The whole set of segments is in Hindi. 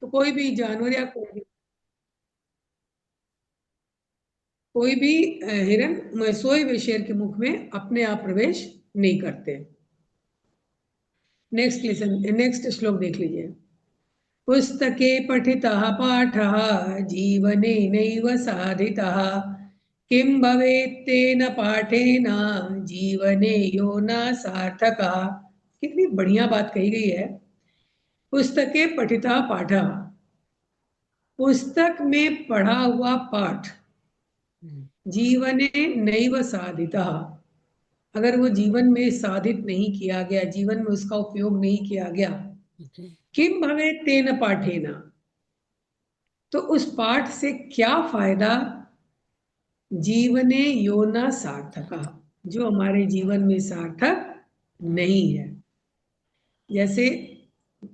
तो कोई भी जानवर या कोई भी हिरन सोए हुए शेर के मुख में अपने आप प्रवेश नहीं करते। नेक्स्ट श्लोक देख लीजिए। पुस्तके पठितः पाठः जीवने नैव साधितः किं भवेत्तेन पाठेन जीवने यो न सार्थकः। कितनी बढ़िया बात कही गई है। पुस्तके पठितः पाठः, पुस्तक में पढ़ा हुआ पाठ, जीवने नैव साधितः, अगर वो जीवन में साधित नहीं किया गया, जीवन में उसका उपयोग नहीं किया गया, किम भवेत् तेन पाठेन, तो उस पाठ से क्या फायदा, जीवने यो न सार्थकः, जो हमारे जीवन में सार्थक नहीं है। जैसे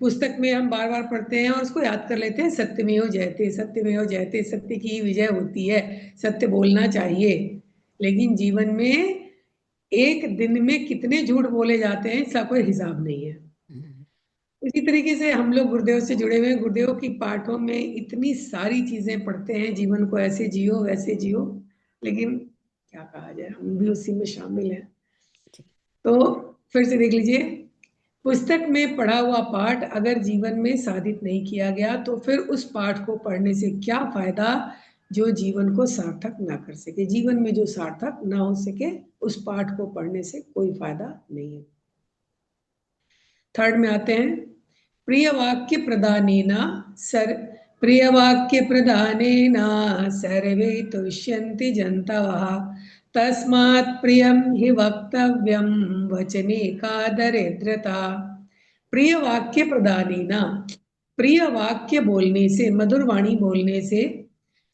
पुस्तक में हम बार बार पढ़ते हैं और उसको याद कर लेते हैं, सत्यमेव जयते, सत्यमेव जयते, सत्य की विजय होती है, सत्य बोलना चाहिए। लेकिन जीवन में एक दिन में कितने झूठ बोले जाते हैं, इसका कोई हिसाब नहीं है। इसी तरीके से हम लोग गुरुदेव से जुड़े हुए हैं, गुरुदेव की पाठों में इतनी सारी चीजें पढ़ते हैं, जीवन को ऐसे जियो वैसे जियो, लेकिन क्या कहा जाए, हम भी उसी में शामिल हैं। तो फिर से देख लीजिए, पुस्तक में पढ़ा हुआ पाठ अगर जीवन में साधित नहीं किया गया तो फिर उस पाठ को पढ़ने से क्या फायदा, जो जीवन को सार्थक ना कर सके। जीवन में जो सार्थक ना हो सके, उस पाठ को पढ़ने से कोई फायदा नहीं है। थर्ड में आते हैं, प्रिय वाक्य प्रदानेन प्रिय वाक्य प्रदानेन सर्वे तुष्यन्ति जन्तवः तस्मात् प्रियं हि वक्तव्यं वचने का दरिद्रता। प्रिय वाक्य प्रदानेन, प्रिय वाक्य बोलने से, मधुर वाणी बोलने से,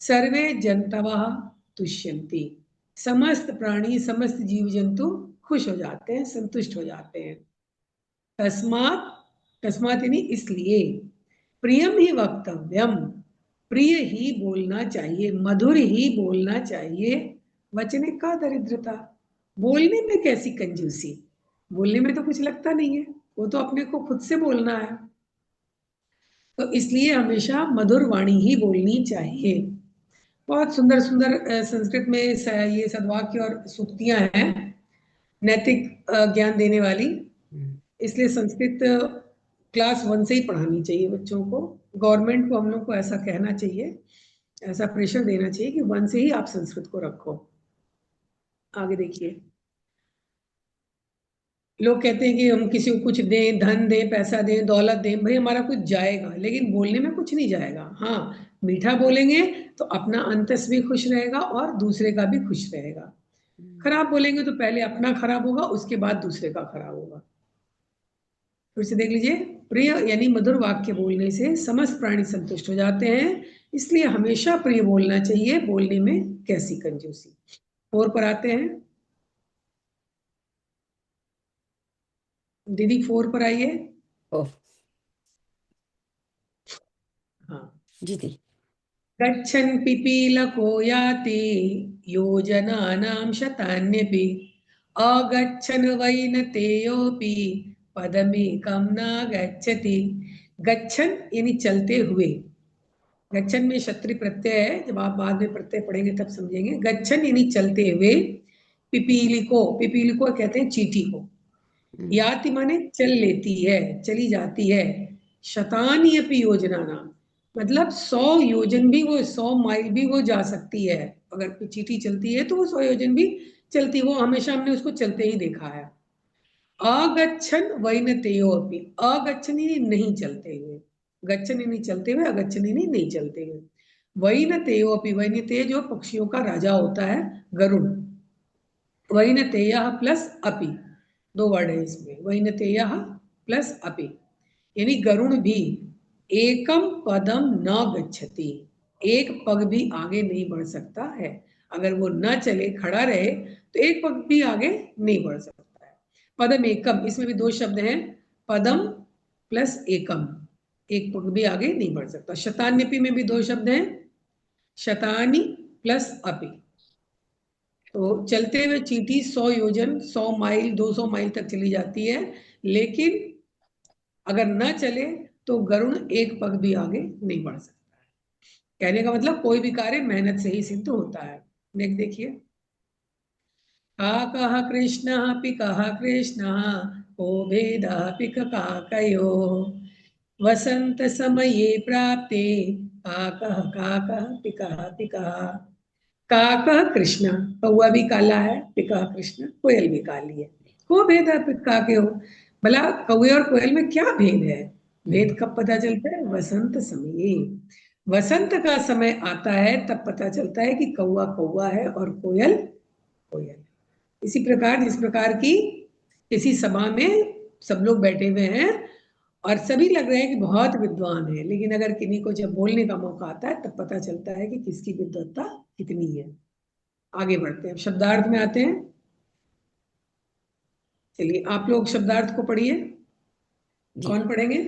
सर्वे जन्तवः तुष्यन्ति, समस्त प्राणी समस्त जीव जंतु खुश हो जाते हैं, संतुष्ट हो जाते हैं। तस्मात्, तस्मात् यानी इसलिए, प्रियम ही वक्तव्यम, प्रिय ही बोलना चाहिए, मधुर ही बोलना चाहिए, वचने का दरिद्रता, बोलने में कैसी कंजूसी, बोलने में तो कुछ लगता नहीं है, वो तो अपने को खुद से बोलना है। तो इसलिए हमेशा मधुर वाणी ही बोलनी चाहिए। बहुत सुंदर सुंदर संस्कृत में ये सद्वाक्य और सूक्तियां हैं, नैतिक ज्ञान देने वाली। इसलिए संस्कृत क्लास 1 से ही पढ़ानी चाहिए बच्चों को। गवर्नमेंट को हम लोग को ऐसा कहना चाहिए, ऐसा प्रेशर देना चाहिए कि 1 से ही आप संस्कृत को रखो। आगे देखिए, लोग कहते हैं कि हम किसी को कुछ दें, धन दें, पैसा दें, दौलत दें, भाई हमारा कुछ जाएगा, लेकिन बोलने में कुछ नहीं जाएगा। हाँ, मीठा बोलेंगे तो अपना अंतस भी खुश रहेगा और दूसरे का भी खुश रहेगा। खराब बोलेंगे तो पहले अपना खराब होगा, उसके बाद दूसरे का खराब होगा। फिर से देख लीजिए, प्रिय यानी मधुर वाक्य बोलने से समस्त प्राणी संतुष्ट हो जाते हैं, इसलिए हमेशा प्रिय बोलना चाहिए, बोलने में कैसी कंजूसी। 4 पर आते हैं, दीदी 4 पर आइए। हाँ जी दी। गच्छन् पिपीलको याति योजनानां शतान्यपि अगच्छन् वैनतेयोऽपि पदमेकं न गच्छति। गच्छन् यानी चलते हुए, गच्छन में क्षत्रिय प्रत्यय है, जब आप बाद में प्रत्यय पढ़ेंगे तब समझेंगे। गच्छन यानी चलते हुए, पिपीलिको, पिपीलिको कहते हैं चींटी को, याति माने चल लेती है, चली जाती है, शतानी अपि योजना नाम, मतलब 100 योजन भी वो, 100 माइल भी वो जा सकती है। अगर चींटी चलती है तो वो 100 योजन भी चलती है, वो हमेशा हमने उसको चलते ही देखा है। अगच्छन वैनतेयो अपि, अगच्छन यानी नहीं चलते हुए, गच्छन यानी चलते हुए, अगच्छन यानी नहीं चलते हुए। वैनतेयो अपि, वैनतेय जो पक्षियों का राजा होता है, गरुड़, वैनतेय प्लस अपि, 2 वर्ड है इसमें, वैनतेय प्लस अपि, यानी गरुड़ भी एकम पदम न गच्छति, एक पग भी आगे नहीं बढ़ सकता है। अगर वो न चले, खड़ा रहे, तो एक पग भी आगे नहीं बढ़ सकता है। पदम एकम, इसमें भी 2 शब्द हैं, पदम प्लस एकम, एक पग भी आगे नहीं बढ़ सकता। शतान्यपि में भी 2 शब्द हैं, शतानी प्लस अपि। तो चलते हुए चींटी 100 योजन, 100 माइल, 200 माइल तक चली जाती है, लेकिन अगर न चले तो गरुण एक पग भी आगे नहीं बढ़ सकता है। कहने का मतलब कोई भी कार्य मेहनत से ही सिद्ध होता है। नेक्स्ट देखिए, काकः कृष्णः पिकः कृष्णः को भेदः पिक काकयो वसंत समये प्राप्ते काकः काकः पिकः पिकः। काकः कृष्ण, कौआ भी काला है, पिकः कृष्ण, कोयल भी काली है। को भेद है पिक काकयो, भला कौए और कोयल में क्या भेद है? भेद कब पता चलता है? वसंत समय। वसंत का समय आता है तब पता चलता है कि कौआ कौआ है और कोयल कोयल। इसी प्रकार जिस प्रकार की किसी सभा में सब लोग बैठे हुए हैं और सभी लग रहे हैं कि बहुत विद्वान है, लेकिन अगर किन्हीं को जब बोलने का मौका आता है तब पता चलता है कि किसकी विद्वत्ता कितनी है। आगे बढ़ते हैं, शब्दार्थ में आते हैं। चलिए आप लोग शब्दार्थ को पढ़िए। जी कौन पढ़ेंगे?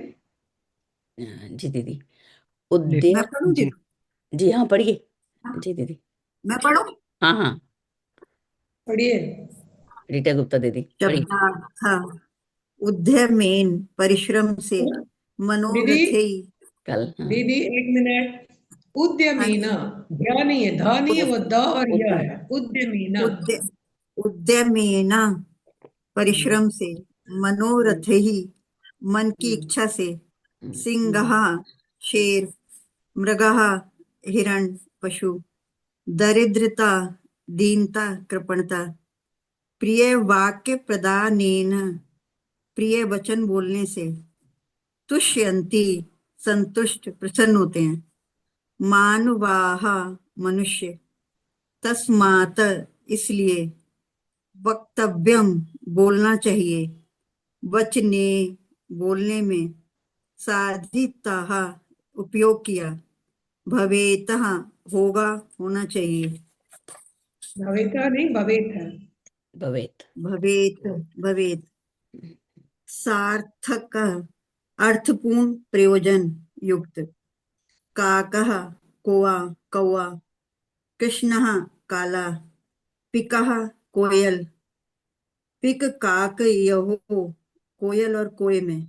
जी दीदी। मैं उद्यम। पढ़ूं जी दीदी? जी हाँ पढ़िए। हाँ, जी दीदी। मैं पढ़ूं? हाँ हाँ, पढ़िए। रीटा गुप्ता दीदी पढ़िए। शब्दार्थ। उद्यमेन, परिश्रम से, दीदी, मनोरथै। कल हाँ। दीदी एक मिनट। हाँ उद्यमीना, जी। ध्या नहीं है, धा नहीं है, वो द और य उद्यम। है। उद्यमीना। उद्य उद्यमेन, परिश्रम से, मनोरथ ही, मन की इच्छा से, सिंह, शेर, मृगः, हिरण, पशु, दरिद्रता, दीनता, कृपणता, प्रिय वाक्य प्रदानेन, प्रिय वचन बोलने से, तुष्यन्ति, संतुष्ट प्रसन्न होते हैं, मानवाः, मनुष्य, तस्मात्, इसलिए, वक्तव्यम, बोलना चाहिए, वचने, बोलने में, साधितः, उपयोग किया, भवेतः, होगा, होना चाहिए, भवेता नहीं, भवेत है। भवेत। भवेत, भवेत, सार्थक, अर्थपूर्ण, प्रयोजन युक्त, काकः, कोआ, कौआ, कृष्णः, काला, पिकः, कोयल, पिक काक यहो, कोयल और कोय में,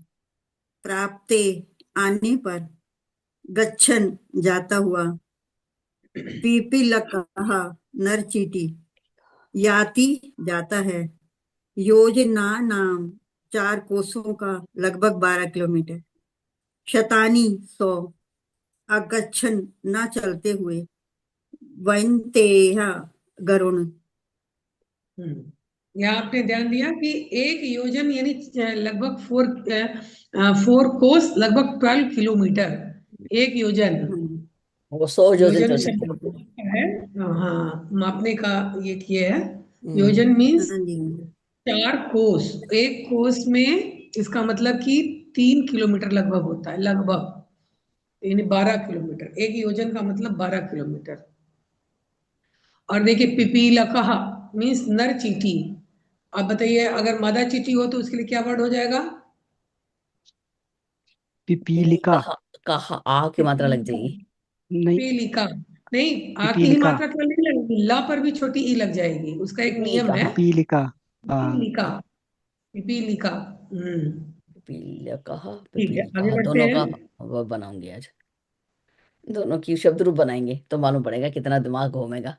प्राप्ते, आने पर, गच्छन, जाता हुआ, पीपीलकः, नर चींटी, याति, जाता है, योजना नाम, 4 कोसों का, लगभग 12 किलोमीटर, शतानी, 100, अगच्छन, न चलते हुए, वैनतेय, गरुण। यहाँ आपने ध्यान दिया कि एक योजन यानी लगभग 4 कोस, लगभग 12 किलोमीटर। एक योजन, वो 100 योजन योजन चल सकते शब्द है, हाँ, मापने का ये किए है। हैं। योजन मीन्स हाँ जी। 4 कोस। एक कोस में इसका मतलब कि 3 किलोमीटर लगभग होता है, लगभग यानी 12 किलोमीटर। एक योजन का मतलब 12 किलोमीटर। और देखिए पिपीलकहा मीन्स नर चींटी। अब बताइए अगर मादा चींटी हो तो उसके लिए क्या वर्ड हो जाएगा? पिपीलिका। कहा, कहा आ की मात्रा लग पिपीलिका। जाएगी। नहीं, पिपीलिका नहीं, आ की ही पिपीलिका। मात्रा केवल नहीं लगेगी, ला पर भी छोटी ई लग जाएगी, उसका एक पी नियम है। कहा। पिपीलिका। पिपीलिका, पिपीलिका। पीला कहा, ठीक है, पिपीली आगे कहा, बढ़ते दोनों का हैं। वर्ब बनाऊंगी आज। दोनों की शब्द रूप बनाएंगे तो मालूम पड़ेगा कितना दिमाग घूमेगा।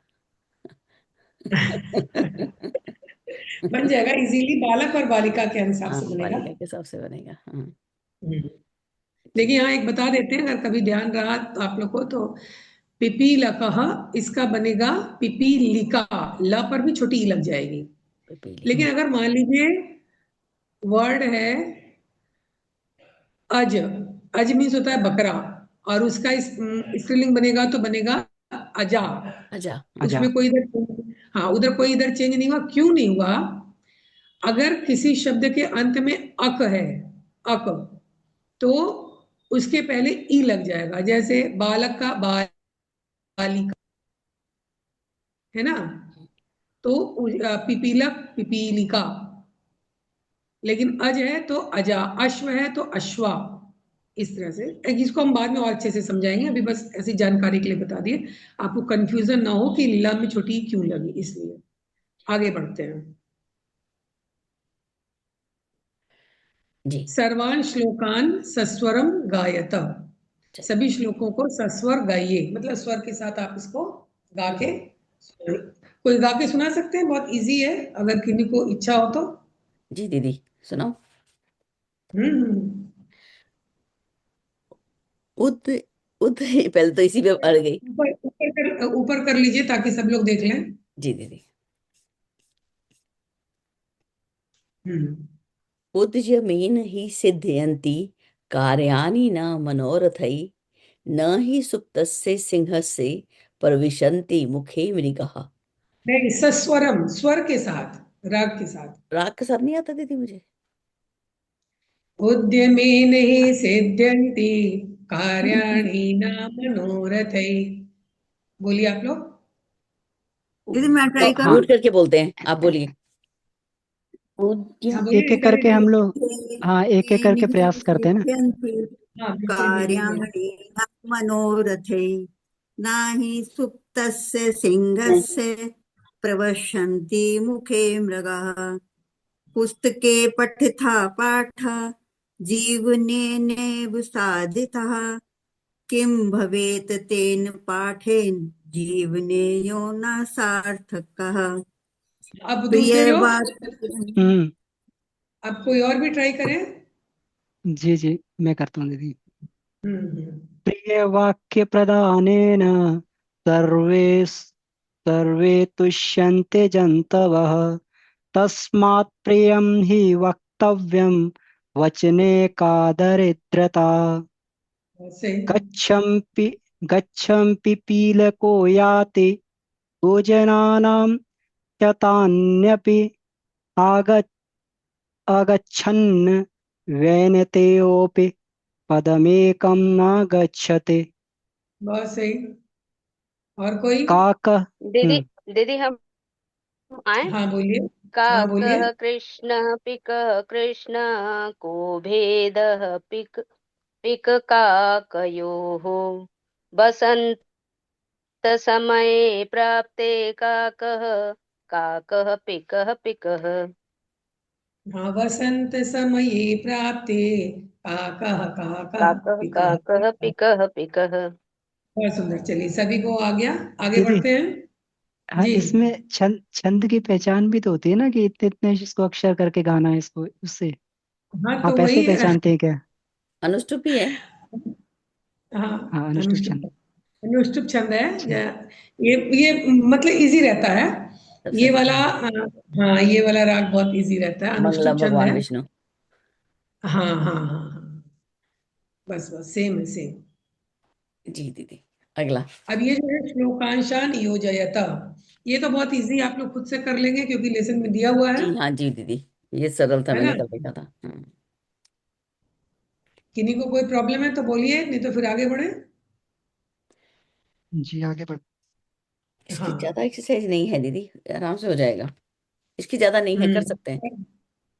बन जाएगा इजीली, बालक और बालिका के अनुसार हाँ, से बनेगा। बालिका के हिसाब से बनेगा। हाँ हम्म। जी। देखिए यहाँ एक बता देते हैं, अगर कभी ध्यान रहा तो आप लोग को, तो पिपीलकह इसका बनेगा पिपीलिका, ला पर भी छोटी ई लग जाएगी। पिपीली लेकिन अगर मान लीजिए वर्ड है अज, अज मीन्स होता है बकरा, और उसका स्त्रीलिंग बनेगा तो बनेगा अजा। आजा। आजा। उसमें कोई इधर, हाँ उधर कोई इधर चेंज नहीं हुआ। क्यों नहीं हुआ? अगर किसी शब्द के अंत में अक है, अक, तो उसके पहले ई लग जाएगा। जैसे बालक का बालिका, है ना? तो पिपीलक पिपीलिका। लेकिन अज है तो अजा, अश्व है तो अश्वा। इस तरह से इसको हम बाद में और अच्छे से समझाएंगे, अभी बस ऐसी जानकारी के लिए बता दिए, आपको कंफ्यूजन ना हो कि लीला में छोटी क्यों लगी, इसलिए। आगे बढ़ते हैं। जी। सर्वान श्लोकान सस्वरम गायत, सभी श्लोकों को सस्वर गाइए, मतलब स्वर के साथ आप इसको गा के कोई गा के सुना सकते हैं, बहुत इजी है, अगर किसी को इच्छा हो तो। जी दीदी सुनाओ। हम्म। उद उद पहले तो इसी पे अड़ गई। ऊपर कर लीजिए ताकि सब लोग देख लें। जी दीदी। हम्म। उद्यमेन हि सिद्धयन्ति कार्याणि न मनोरथै, न हि सुप्तस्य सिंहस्य प्रविशन्ति मुखे मृगः। नहीं, सस्वरम, स्वर के साथ, राग के साथ। राग के साथ नहीं आता दीदी मुझे। उद्यमेन हि सिद्ध्यन्ति कार्याणि न मनोरथै। बोलिए आप लोग। दीदी मैं ट्राई तो करूं। म्यूट करके बोलते हैं, आप बोलिए। हाँ एक बोलिए, एक करके नित्यानंद हम जी। लोग, हाँ एक एक करके प्रयास करते हैं ना। हाँ बिल्कुल बिल्कुल। कार्याणि न मनोरथै, नाहि सुप्तस्य सिंहस्य प्रवशन्ति मुखे मृगाः। पुस्तके पठिता पाठा, जीवनेनैव साधितः। किं भवेत् तेन पाठेन, जीवने यो न सार्थकः। अब दूसरे लोग, प्रियवाक्य। हम्म। अब कोई और भी ट्राई करें। जी जी, मैं करता हूँ दीदी। हम्म। प्रिय वाक्य प्रदानेन सर्वे सर्वे तुष्यन्ते जन्तवः, तस्मात् प्रियं हि वक्तव्यं वचने का दरिद्रता। सही। गच्छन्ति गच्छन्ति पीलको याति भोजनानां शतान्यपि आगच्छ अगच्छन् वैनतेयोऽपि पदमेकं न गच्छते। बहुत सही। और कोई। काक दीदी दीदी हम आए। हाँ बोलिए। हाँ बोलिए। काकः कृष्णः पिकः कृष्ण, को भेदः पिककाकयोः। बसन्तसमये प्राप्ते काकः काकः पिकः पिकः। हाँ, वसंत समये प्राप्ते काकः काकः काकः पिकः काकः पिकः। पिकः पिकः। बहुत सुंदर, चलिए सभी को आ गया, आगे दीदी, बढ़ते हैं। हाँ जी। इसमें छंद छंद की पहचान भी तो होती है ना, कि इतने इतने इसको अक्षर करके गाना है इसको, उससे हाँ तो आप ऐसे वही। पहचानते हैं क्या? अनुष्टुप ही है। हाँ, हाँ अनुष्टुप अनुष्टुप, छंद। अनुष्टुप छंद है। अच्छा। ये मतलब इजी रहता है, सबसे ये वाला। पहले हाँ, ये वाला राग बहुत इजी रहता है, अनुष्टुप मंगलम छंद भगवान है। विष्णु। हाँ हाँ हाँ हाँ, बस बस सेम है, सेम। जी दीदी। अगला। अब ये जो है श्लोकांशान योजयत, ये तो बहुत इजी, आप लोग खुद से कर लेंगे क्योंकि लेसन में दिया हुआ है जी हाँ जी दीदी, ये सरल था, है मैंने ना। कल देखा था। किन्हीं को कोई प्रॉब्लम है तो बोलिए, नहीं तो फिर आगे बढ़े। जी आगे बढ़। इसकी ज्यादा हाँ। एक्सरसाइज नहीं है दीदी, आराम से हो जाएगा। इसकी ज्यादा नहीं है, कर सकते हैं।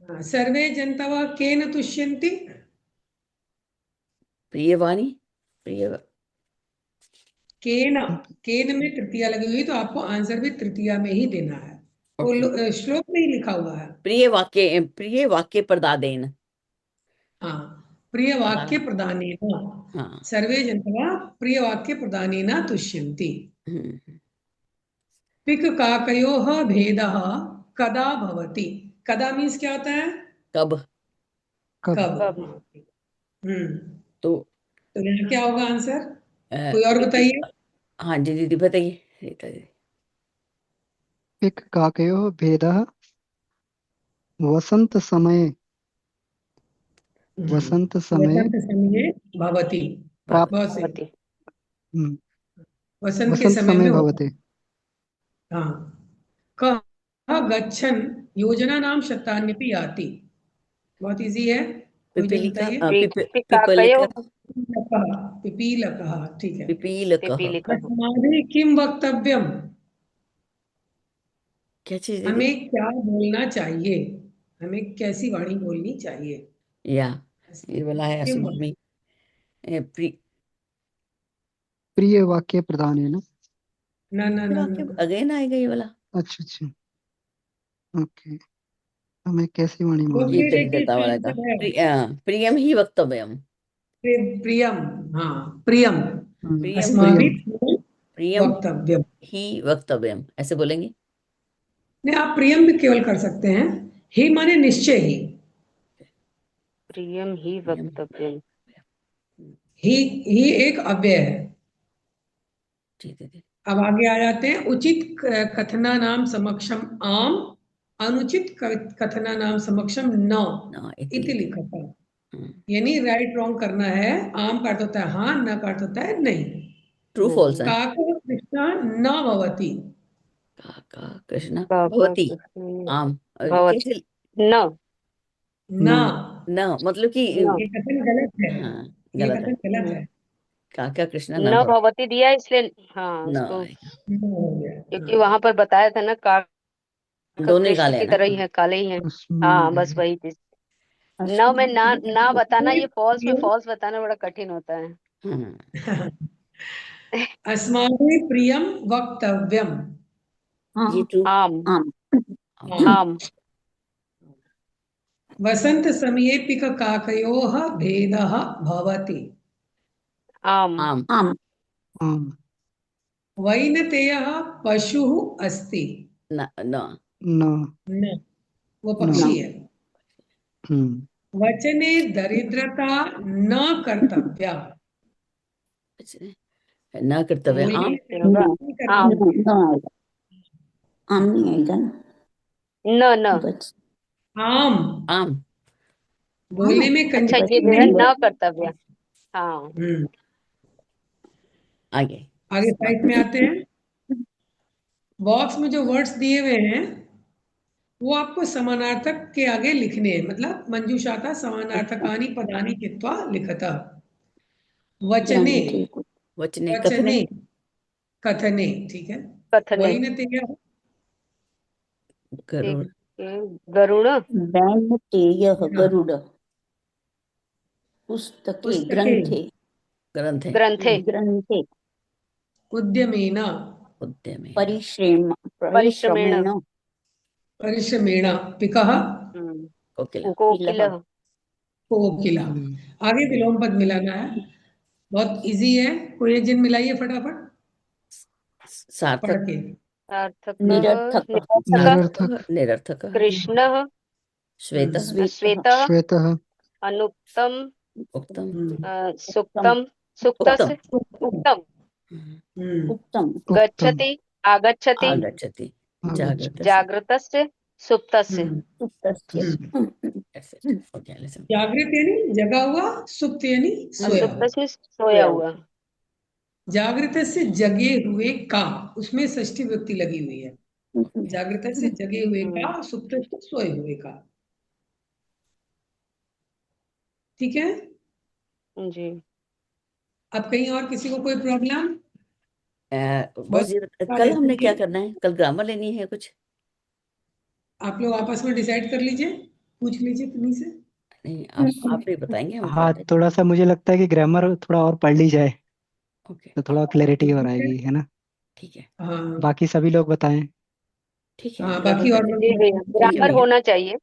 हाँ, सर्वे जनतव केन तुष्यन्ति। प्रियवाणी, प्रिय केन, केन में तृतीया लगी हुई, तो आपको आंसर भी तृतीया में ही देना है। वो ओके। श्लोक में ही लिखा हुआ है। प्रिय वाक्य प्रदादेन। हाँ, प्रिय वाक्य प्रदान। प्रदानेन, हाँ। सर्वे जनतवा प्रिय वाक्य प्रदानेन तुष्यन्ति। हम्म। पिक काकयोः भेदः कदा भवति। कदा मीन्स क्या होता है? कब। कब? कब। कब। हाँ। हम्म। तो तो यहाँ क्या होगा आंसर? अ, कोई और पिक। बताइए। हाँ जी दीदी बताइए, रीता दीदी। पिक काकयोः भेदः वसंत समये, वसंत समये वसंत समय भवति। प्राप्त। बहुत सही। भवति। हम्म, वसंत के वसंत समय समय में होता भवते। है। हाँ। कः गच्छन् योजना नाम शतान्यपि याति। बहुत इजी है, कोई नहीं पिपीलिका बताइए। पिपलिका। पिकाकयोः पिपीलकः, पिपीलकः, ठीक है। पिपीलकः। पिपीलिकः। अस्माभिः किं वक्तव्यम, क्या चीज दीदी? हमें क्या बोलना चाहिए, हमें कैसी वाणी बोलनी चाहिए। या ये वाला है किम असुमा में। प्रिय वाक्य प्रदान है ना। ना ना ना ना वाक्य ना। अगेन आएगा ये वाला। अच्छा अच्छा, ओके। हमें कैसी वाणी मालूम। ये बोलिए कि दरिद्रता इसका वाला का आंसर है प्रियम ही वक्तव्यम। प्रियम। हाँ, प्रियम प्रियम अस्माभिः प्रियम वक्तव्यम। ही वक्तव्यम ऐसे बोलेंगे। नहीं, आप प्रियम भी केवल कर सकते हैं। ही माने निश्चय ही। प्रियम ही प्रियम वक्तव्यम। ही एक अव्यय है। ठीक है। अब आगे आ जाते हैं। उचित कथना नाम समक्षम आम, अनुचित कथना नाम समक्षम न ना इति लिखा था। ट्रू यानी राइट रॉन्ग करना है। आम का अर्थ होता है हाँ, न का अर्थ होता है नहीं। फॉल्स है। काको कृष्णा न भवति। काका कृष्ण काका भवती कृष्ण आम भवति कैसे न न, न मतलब कि न ये कथन गलत है। हाँ ये गलत है। कथन गलत है। काका कृष्ण न न भवती भवति दिया इसलिए हाँ न उसको, आएगा। न हो गया। क्योंकि वहां पर बताया था ना काका दोनों ही कृष्ण काले की हैं ना। तरह ही है, काले ही है। हाँ अश्विनी बस वही चीज। न में ना बताना, ये फॉल्स में प्रियम फॉल्स बताना बड़ा कठिन होता है। हाँ, अस्माभिः प्रियम वक्तव्यम। ये ट्रू। आम हाँ। आम वसंत समये पिक काकयोः भेदः भवति। आम आम आम वैनतेयः पशुः अस्ति। न न न न, वो न पक्षी है। हम्म वचने दरिद्रता न कर्तव्या। न कर्तव्य बोलिए आम नहीं आम कर्तव्य। आम नहीं आएगा ना। न न बच आम आम बोलने में अच्छा, ये कंजूसी जो है नहीं। न कर्तव्य। हाँ हम्म। आगे आगे साइड में आते हैं। बॉक्स में जो वर्ड्स दिए हुए हैं वो आपको समानार्थक के आगे लिखने हैं। मतलब मंजूषाता समानार्थकानि पदानि चित्वा लिखता। वचने, वचने कथने वचने कथने, ठीक है। कथने वैनतेयः गरुड़ गरुड़ वैनतेयः गरुड़ पुस्तके पुस्तके ग्रंथे ग्रंथ है ग्रंथे ग्रंथे उद्यमेन उद्यमे परिश्रमेण परिश्रमेण परिश्रमेण पिकः कोकिला कोकिलः कोकिला। आगे विलोम पद मिलाना है। बहुत इजी है। कोई एक जन मिलाइए फटाफट पढ़ सार्थक के। सार्थक निरर्थक निरर्थक निरर्थक कृष्णः श्वेत श्वेतः श्वेतः अनुक्तम उक्तम सुक्तम सुक्तस्य उक्तम उत्तम उक्तम गच्छति आगच्छति आगच्छति जागृत जागृतस्य सुप्तस्य सुप्तस्य ओके लिसन जागृत यानी जगा हुआ, सुप्त यानी सोया हुआ। सुप्तस्य सोया हुआ। जागृत से जगे हुए का, उसमें षष्ठी विभक्ति लगी हुई है। जागृत से जगे हुए का, सुप्त से सोए हुए का। ठीक है। जी अब कहीं और किसी को कोई प्रॉब्लम? बस ये कल हमने क्या करना है? कल ग्रामर लेनी है कुछ? आप लोग आपस में डिसाइड कर लीजिए, पूछ लीजिए तुम्ही से। नहीं, आप ही बताएंगे, हम हाँ बताते थोड़ा सा मुझे लगता है कि ग्रामर थोड़ा और पढ़ ली जाए ओके तो थोड़ा क्लैरिटी और आएगी, है ना। ठीक है हाँ बाकी सभी लोग बताएं। ठीक है हाँ, ग्रामर बाकी और करते जी भैया, ठीक है ग्रामर भैया होना चाहिए।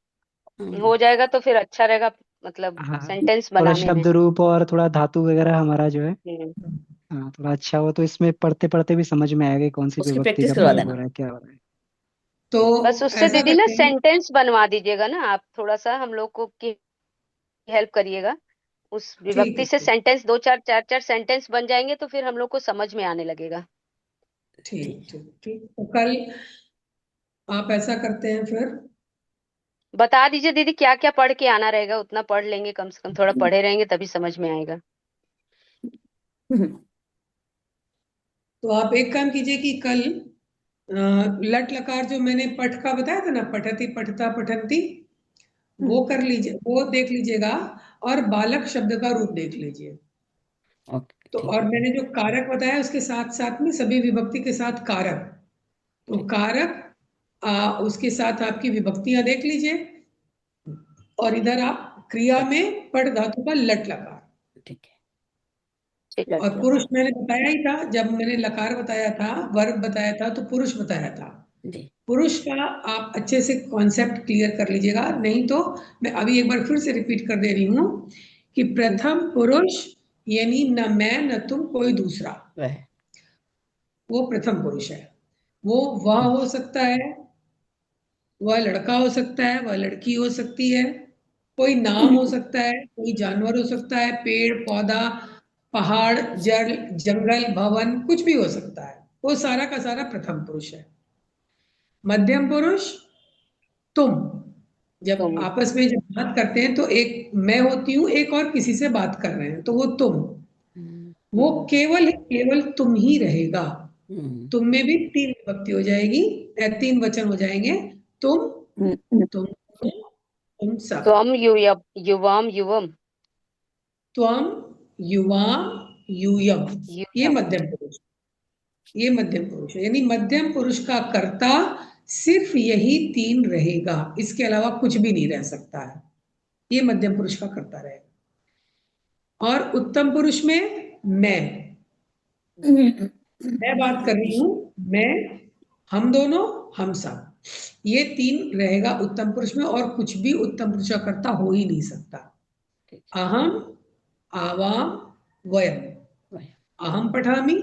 हाँ, हो जाएगा तो फिर अच्छा रहेगा, मतलब हाँ सेंटेंस थोड़ा बनाने में। शब्द रूप और थोड़ा धातु वगैरह हमारा जो है हम्म, हाँ थोड़ा अच्छा हो तो इसमें पढ़ते पढ़ते भी समझ में आएगा कि कौन सी उसकी विभक्ति प्रैक्टिस का करवा प्रयोग हो देना। रहा है, क्या हो रहा है। तो बस उससे ऐसा दीदी ना करते हैं। सेंटेंस बनवा दीजिएगा ना आप, थोड़ा सा हम लोग को की हेल्प करिएगा। उस ठीक विभक्ति है, से सेंटेंस दो चार चार चार सेंटेंस बन जाएंगे तो फिर हम लोग को समझ में आने लगेगा। ठीक ठीक ठीक। तो कल आप ऐसा करते हैं फिर। बता दीजिए दीदी क्या क्या पढ़ के आना रहेगा, उतना पढ़ लेंगे, कम से कम थोड़ा पढ़े रहेंगे तभी समझ में आएगा। तो आप एक काम कीजिए कि कल लट लकार जो मैंने पठ का बताया था ना, पठती पठता पठंती, वो कर लीजिए, वो देख लीजिएगा। और बालक शब्द का रूप देख लीजिए। ओके तो ठीक और है मैंने जो कारक बताया उसके साथ साथ में सभी विभक्ति के साथ कारक। तो ठीक कारक उसके साथ आपकी विभक्तियां देख लीजिए। और इधर आप क्रिया में पठ धातु का लट लकार। ठीक है और पुरुष मैंने बताया ही था, जब मैंने लकार बताया था, वर्ब बताया था, तो पुरुष बताया था। जी पुरुष का आप अच्छे से कॉन्सेप्ट क्लियर कर लीजिएगा, नहीं तो मैं अभी एक बार फिर से रिपीट कर दे रही हूँ कि प्रथम पुरुष यानी न मैं न तुम कोई दूसरा, वह वो प्रथम पुरुष है। वह हो सकता है, वह लड़का हो सकता है, वह लड़की हो सकती है, कोई नाम हो सकता है, कोई जानवर हो सकता है, पेड़ पौधा, पहाड़, जल, जंगल, भवन, कुछ भी हो सकता है। वो सारा का सारा प्रथम पुरुष है। मध्यम पुरुष तुम, जब तुम आपस में जब बात करते हैं तो एक मैं होती हूँ, एक और किसी से बात कर रहे हैं, तो वो तुम, वो केवल तुम ही रहेगा। तुम में भी 3 विभक्ति हो जाएगी, 3 वचन हो जाएंगे, तुम सब। त्वम युवाम युवम त्वम युवाम यूयम, ये युयम। मध्यम पुरुष, ये मध्यम पुरुष है। यानी मध्यम पुरुष का कर्ता सिर्फ यही 3 रहेगा, इसके अलावा कुछ भी नहीं रह सकता है। ये मध्यम पुरुष का कर्ता रहेगा। और उत्तम पुरुष में मैं बात कर रही हूँ, मैं, हम दोनों, हम सब, ये 3 रहेगा उत्तम पुरुष में, और कुछ भी उत्तम पुरुष का कर्ता हो ही नहीं सकता। अहम, आवाम, वयम। अहम पठामि,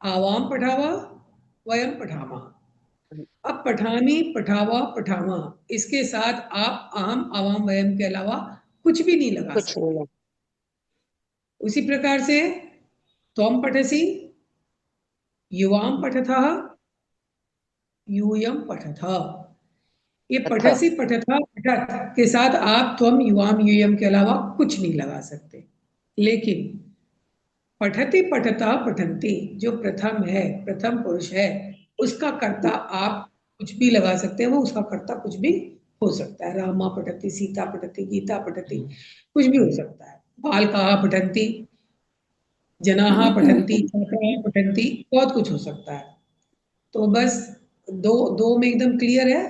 आवाम पठावा, वयम पठामा। अब पठामी, पठावा, पठामा, इसके साथ आप अहम, आवाम, वयम के अलावा कुछ भी नहीं लगा कुछ सकते। नहीं। उसी प्रकार से त्वम पठसि, युवाम पठथः, यूयम पठथः। ये पठसी, पठथा, पठत के साथ आप त्वम, युवाम, यूयम के अलावा कुछ नहीं लगा सकते। लेकिन पठति, पठता, पठन्ति जो प्रथम है, प्रथम पुरुष है, उसका कर्ता आप कुछ भी लगा सकते हैं, वो उसका कर्ता कुछ भी हो सकता है। रामा पठति, सीता पठति, गीता पठति, कुछ भी हो सकता है। बालकाः पठन्ति, जनाः पठन्ति, छात्राः पठन्ति, बहुत कुछ हो सकता है। तो बस दो में एकदम क्लियर है,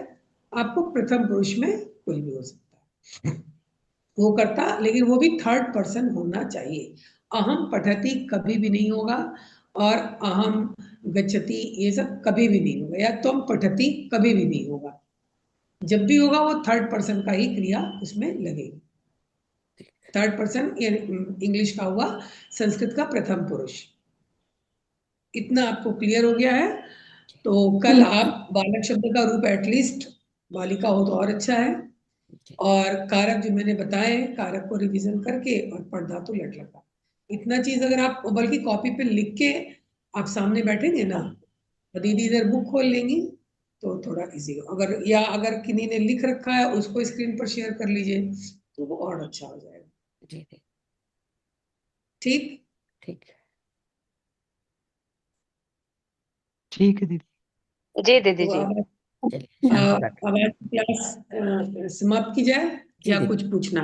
आपको प्रथम पुरुष में कोई भी हो सकता है वो करता, लेकिन वो भी 3rd पर्सन होना चाहिए। अहम पठति कभी भी नहीं होगा, और अहम गच्छति ये सब कभी भी नहीं होगा, या तुम पठति कभी भी नहीं होगा। जब भी होगा वो 3rd पर्सन का ही क्रिया उसमें लगेगी। 3rd पर्सन इंग्लिश का हुआ संस्कृत का प्रथम पुरुष। इतना आपको क्लियर हो गया है। तो कल आप बालक शब्द का रूप एटलीस्ट, बालिका हो तो और अच्छा है, और कारक जो मैंने बताए, कारक को रिवीजन करके, और पढ़ धातु लट लगा, इतना चीज अगर आप, बल्कि कॉपी पे लिख के आप सामने बैठेंगे ना, दीदी इधर बुक खोल लेंगी तो थोड़ा इजी हो। अगर किन्हीं ने लिख रखा है उसको स्क्रीन पर शेयर कर लीजिए तो वो और अच्छा हो जाएगा। ठीक ठीक ठीक है दीदी। जी दीदी तो जी। चलिए अब आज क्लास समाप्त की जाए या दीदी। कुछ पूछना?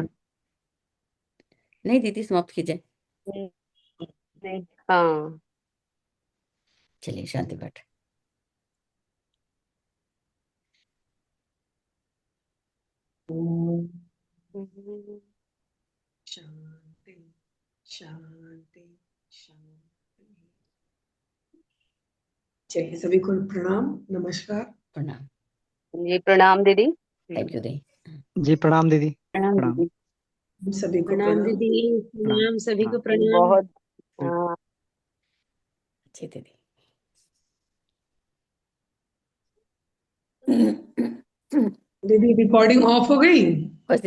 नहीं दीदी, समाप्त कीजिए। नहीं, हाँ चलिए शांति पाठ। शांति शांति शांति। चलिए सभी को प्रणाम, नमस्कार, प्रणाम। जी। प्रणाम दीदी। थैंक यू दी। जी प्रणाम दीदी। प्रणाम प्रणाम। दीदी। सभी को प्रणाम प्रणाम। दीदी, प्रणाम सभी को प्रणाम। बहुत अच्छी दीदी। दीदी रिकॉर्डिंग ऑफ हो गई? बस दीदी